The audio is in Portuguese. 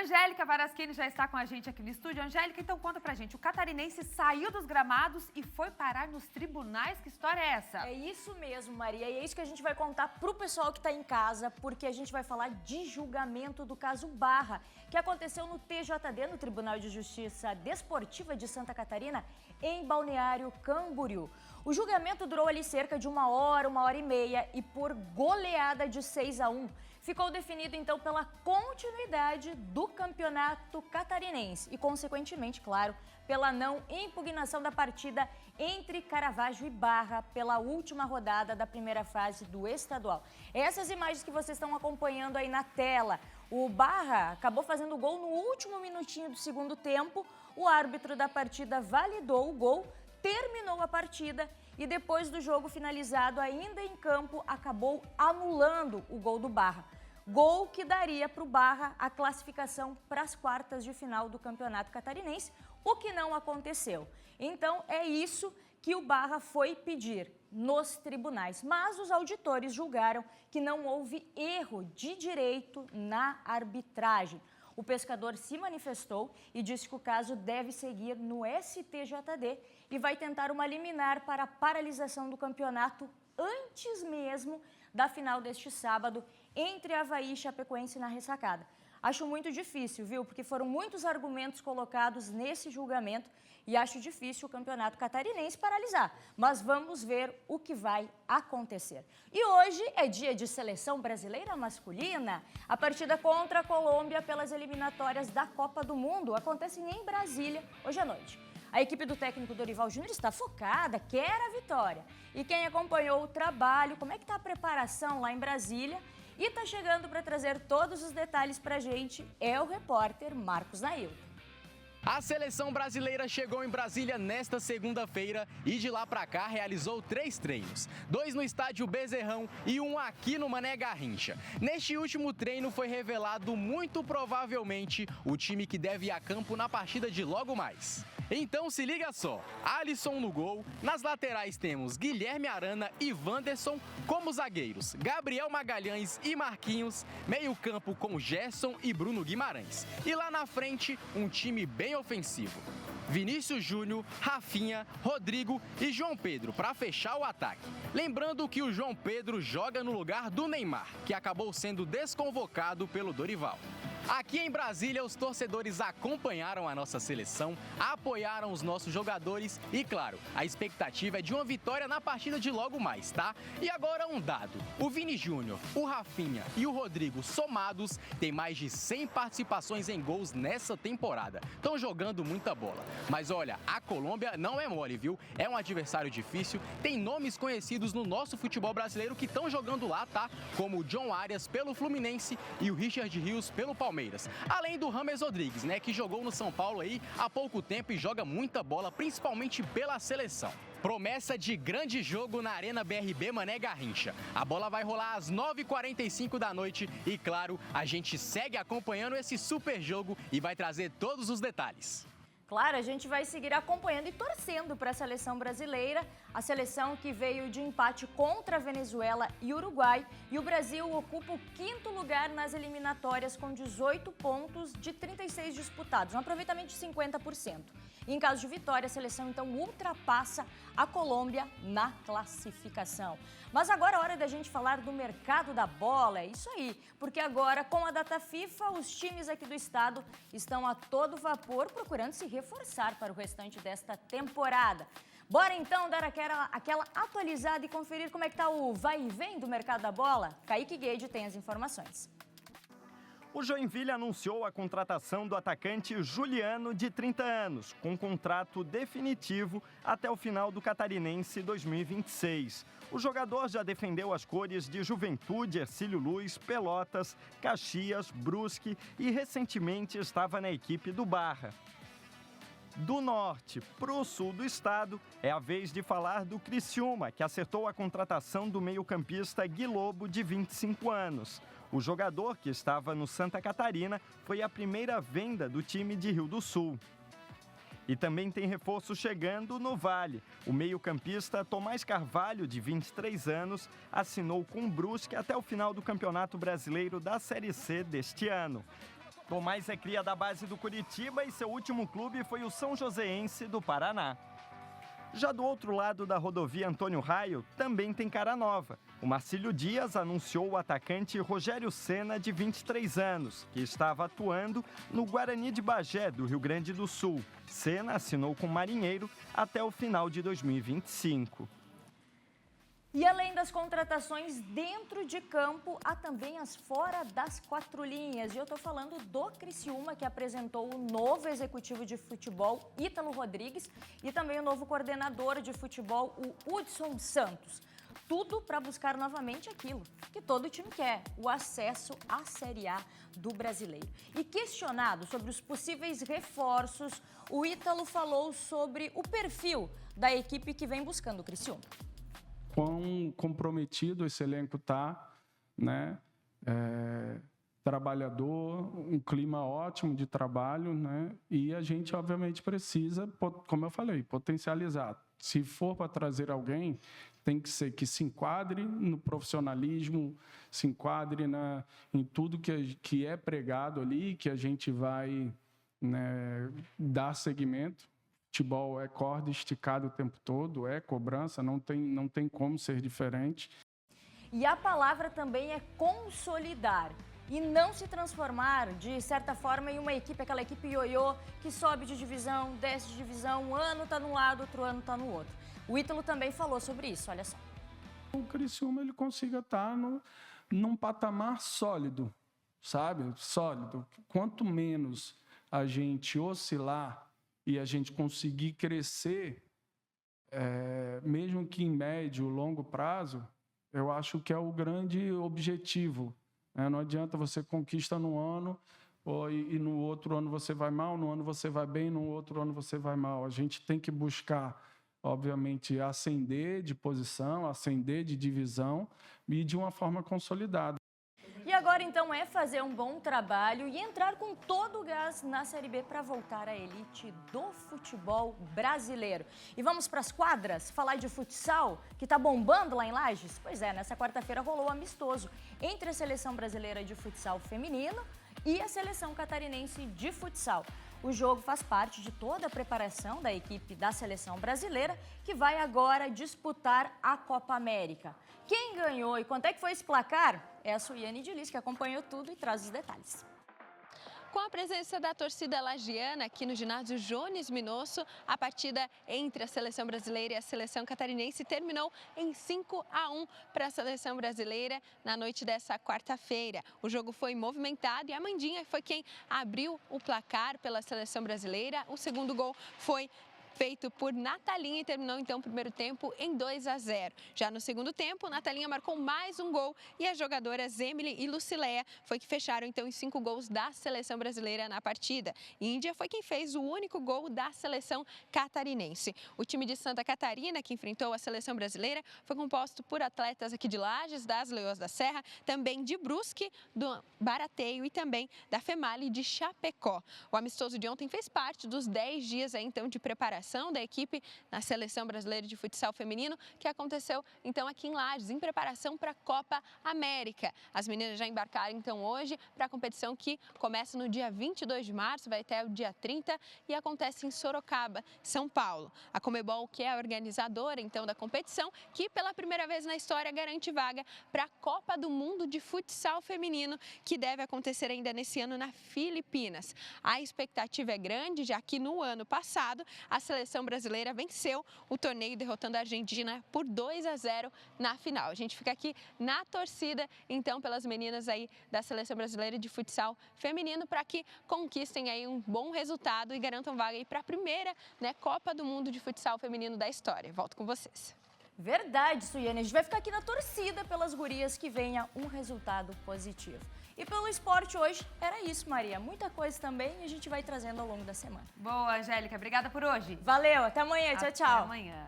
Angélica Varaschini já está com a gente aqui no estúdio. Angélica, então conta pra gente, o catarinense saiu dos gramados e foi parar nos tribunais? Que história é essa? É isso mesmo, Maria, e é isso que a gente vai contar pro pessoal que tá em casa, porque a gente vai falar de julgamento do caso Barra, que aconteceu no TJD, no Tribunal de Justiça Desportiva de Santa Catarina, em Balneário Camboriú. O julgamento durou ali cerca de uma hora e meia, e por goleada de 6-1, ficou definido então pela continuidade do campeonato catarinense e, consequentemente, claro, pela não impugnação da partida entre Caravaggio e Barra pela última rodada da primeira fase do estadual. Essas imagens que vocês estão acompanhando aí na tela, o Barra acabou fazendo o gol no último minutinho do segundo tempo, o árbitro da partida validou o gol, terminou a partida e depois do jogo finalizado ainda em campo acabou anulando o gol do Barra. Gol que daria para o Barra a classificação para as quartas de final do Campeonato Catarinense, o que não aconteceu. Então é isso que o Barra foi pedir nos tribunais, mas os auditores julgaram que não houve erro de direito na arbitragem. O pescador se manifestou e disse que o caso deve seguir no STJD e vai tentar uma liminar para a paralisação do campeonato antes mesmo da final deste sábado entre Avaí e Chapecoense na ressacada. Acho muito difícil, viu? Porque foram muitos argumentos colocados nesse julgamento e acho difícil o campeonato catarinense paralisar. Mas vamos ver o que vai acontecer. E hoje é dia de seleção brasileira masculina. A partida contra a Colômbia pelas eliminatórias da Copa do Mundo acontece em Brasília hoje à noite. A equipe do técnico Dorival Júnior está focada, quer a vitória. E quem acompanhou o trabalho, como é que está a preparação lá em Brasília e está chegando para trazer todos os detalhes para a gente, é o repórter Marcos Nailton. A seleção brasileira chegou em Brasília nesta segunda-feira e de lá para cá realizou 3 treinos. 2 no estádio Bezerrão e 1 aqui no Mané Garrincha. Neste último treino foi revelado muito provavelmente o time que deve ir a campo na partida de logo mais. Então se liga só, Alisson no gol, nas laterais temos Guilherme Arana e Wanderson como zagueiros, Gabriel Magalhães e Marquinhos, meio campo com Gerson e Bruno Guimarães. E lá na frente, um time bem ofensivo. Vinícius Júnior, Rafinha, Rodrigo e João Pedro para fechar o ataque. Lembrando que o João Pedro joga no lugar do Neymar, que acabou sendo desconvocado pelo Dorival. Aqui em Brasília, os torcedores acompanharam a nossa seleção, apoiaram os nossos jogadores e, claro, a expectativa é de uma vitória na partida de logo mais, tá? E agora um dado, o Vini Júnior, o Rafinha e o Rodrigo somados têm mais de 100 participações em gols nessa temporada. Estão jogando muita bola. Mas olha, a Colômbia não é mole, viu? É um adversário difícil, tem nomes conhecidos no nosso futebol brasileiro que estão jogando lá, tá? Como o John Arias pelo Fluminense e o Richard Rios pelo Palmeiras. Além do James Rodrigues, né, que jogou no São Paulo aí há pouco tempo e joga muita bola, principalmente pela seleção. Promessa de grande jogo na Arena BRB Mané Garrincha. A bola vai rolar às 9h45 da noite e, claro, a gente segue acompanhando esse super jogo e vai trazer todos os detalhes. Claro, a gente vai seguir acompanhando e torcendo para a seleção brasileira, a seleção que veio de empate contra a Venezuela e Uruguai, e o Brasil ocupa o 5º lugar nas eliminatórias com 18 pontos de 36 disputados, um aproveitamento de 50%. E em caso de vitória, a seleção então ultrapassa a Colômbia na classificação. Mas agora é hora da gente falar do mercado da bola, é isso aí, porque agora com a data FIFA, os times aqui do estado estão a todo vapor procurando se reforçar para o restante desta temporada. Bora então dar aquela atualizada e conferir como é que está o vai e vem do mercado da bola? Kaique Guede tem as informações. O Joinville anunciou a contratação do atacante Juliano, de 30 anos, com contrato definitivo até o final do Catarinense 2026. O jogador já defendeu as cores de Juventude, Hercílio Luz, Pelotas, Caxias, Brusque e recentemente estava na equipe do Barra. Do norte para o sul do estado, é a vez de falar do Criciúma, que acertou a contratação do meio-campista Gui Lobo, de 25 anos. O jogador, que estava no Santa Catarina, foi a primeira venda do time de Rio do Sul. E também tem reforço chegando no Vale. O meio-campista Tomás Carvalho, de 23 anos, assinou com o Brusque até o final do Campeonato Brasileiro da Série C deste ano. Tomás é cria da base do Curitiba e seu último clube foi o São Joséense do Paraná. Já do outro lado da rodovia Antônio Raio, também tem cara nova. O Marcílio Dias anunciou o atacante Rogério Cena, de 23 anos, que estava atuando no Guarani de Bagé, do Rio Grande do Sul. Cena assinou com o Marinheiro até o final de 2025. E além das contratações dentro de campo, há também as fora das quatro linhas. E eu estou falando do Criciúma, que apresentou o novo executivo de futebol, Ítalo Rodrigues, e também o novo coordenador de futebol, o Hudson Santos. Tudo para buscar novamente aquilo que todo time quer, o acesso à Série A do Brasileiro. E questionado sobre os possíveis reforços, o Ítalo falou sobre o perfil da equipe que vem buscando o Criciúma. Quão comprometido esse elenco está, né? Trabalhador, um clima ótimo de trabalho, né? E a gente, obviamente, precisa, como eu falei, potencializar. Se for para trazer alguém, tem que ser que se enquadre no profissionalismo, se enquadre em tudo que é pregado ali, que a gente vai, né, dar seguimento. Futebol é corda esticada o tempo todo, é cobrança, não tem como ser diferente. E a palavra também é consolidar e não se transformar, de certa forma, em uma equipe, aquela equipe ioiô que sobe de divisão, desce de divisão, um ano está num lado, outro ano está no outro. O Ítalo também falou sobre isso, olha só. O Criciúma ele consiga estar num patamar sólido, sabe? Sólido. Quanto menos a gente oscilar e a gente conseguir crescer, mesmo que em médio ou longo prazo, eu acho que é o grande objetivo. Não adianta você conquista num ano e no outro ano você vai mal, no ano você vai bem, no outro ano você vai mal. A gente tem que buscar, obviamente, ascender de posição, ascender de divisão e de uma forma consolidada. E agora, então, é fazer um bom trabalho e entrar com todo o gás na Série B para voltar à elite do futebol brasileiro. E vamos para as quadras, falar de futsal, que está bombando lá em Lages? Pois é, nessa quarta-feira rolou um amistoso entre a Seleção Brasileira de Futsal Feminino e a Seleção Catarinense de Futsal. O jogo faz parte de toda a preparação da equipe da Seleção Brasileira, que vai agora disputar a Copa América. Quem ganhou e quanto é que foi esse placar? É a Suiane Dilis, que acompanhou tudo e traz os detalhes. Com a presença da torcida lagiana aqui no ginásio Jones Minosso, a partida entre a seleção brasileira e a seleção catarinense terminou em 5-1 para a seleção brasileira na noite dessa quarta-feira. O jogo foi movimentado e a Mandinha foi quem abriu o placar pela seleção brasileira. O segundo gol foi feito por Natalinha e terminou então o primeiro tempo em 2-0. Já no segundo tempo, Natalinha marcou mais um gol e as jogadoras Emily e Lucileia foi que fecharam então os 5 gols da seleção brasileira na partida. Índia foi quem fez o único gol da seleção catarinense. O time de Santa Catarina, que enfrentou a seleção brasileira, foi composto por atletas aqui de Lages, das Leoas da Serra, também de Brusque, do Barateio e também da Female de Chapecó. O amistoso de ontem fez parte dos 10 dias aí, então de preparação da equipe na Seleção Brasileira de Futsal Feminino, que aconteceu então aqui em Lages, em preparação para a Copa América. As meninas já embarcaram então hoje para a competição que começa no dia 22 de março, vai até o dia 30 e acontece em Sorocaba, São Paulo. A Comebol, que é a organizadora então da competição, que pela primeira vez na história garante vaga para a Copa do Mundo de Futsal Feminino, que deve acontecer ainda nesse ano na Filipinas. A expectativa é grande, já que no ano passado a seleção brasileira venceu o torneio derrotando a Argentina por 2-0 na final. A gente fica aqui na torcida, então, pelas meninas aí da seleção brasileira de futsal feminino para que conquistem aí um bom resultado e garantam vaga aí para a primeira, né, Copa do Mundo de Futsal Feminino da história. Volto com vocês. Verdade, Suiane. A gente vai ficar aqui na torcida pelas gurias que venha um resultado positivo. E pelo esporte hoje era isso, Maria. Muita coisa também e a gente vai trazendo ao longo da semana. Boa, Angélica. Obrigada por hoje. Valeu, até amanhã. Tchau, tchau. Até amanhã.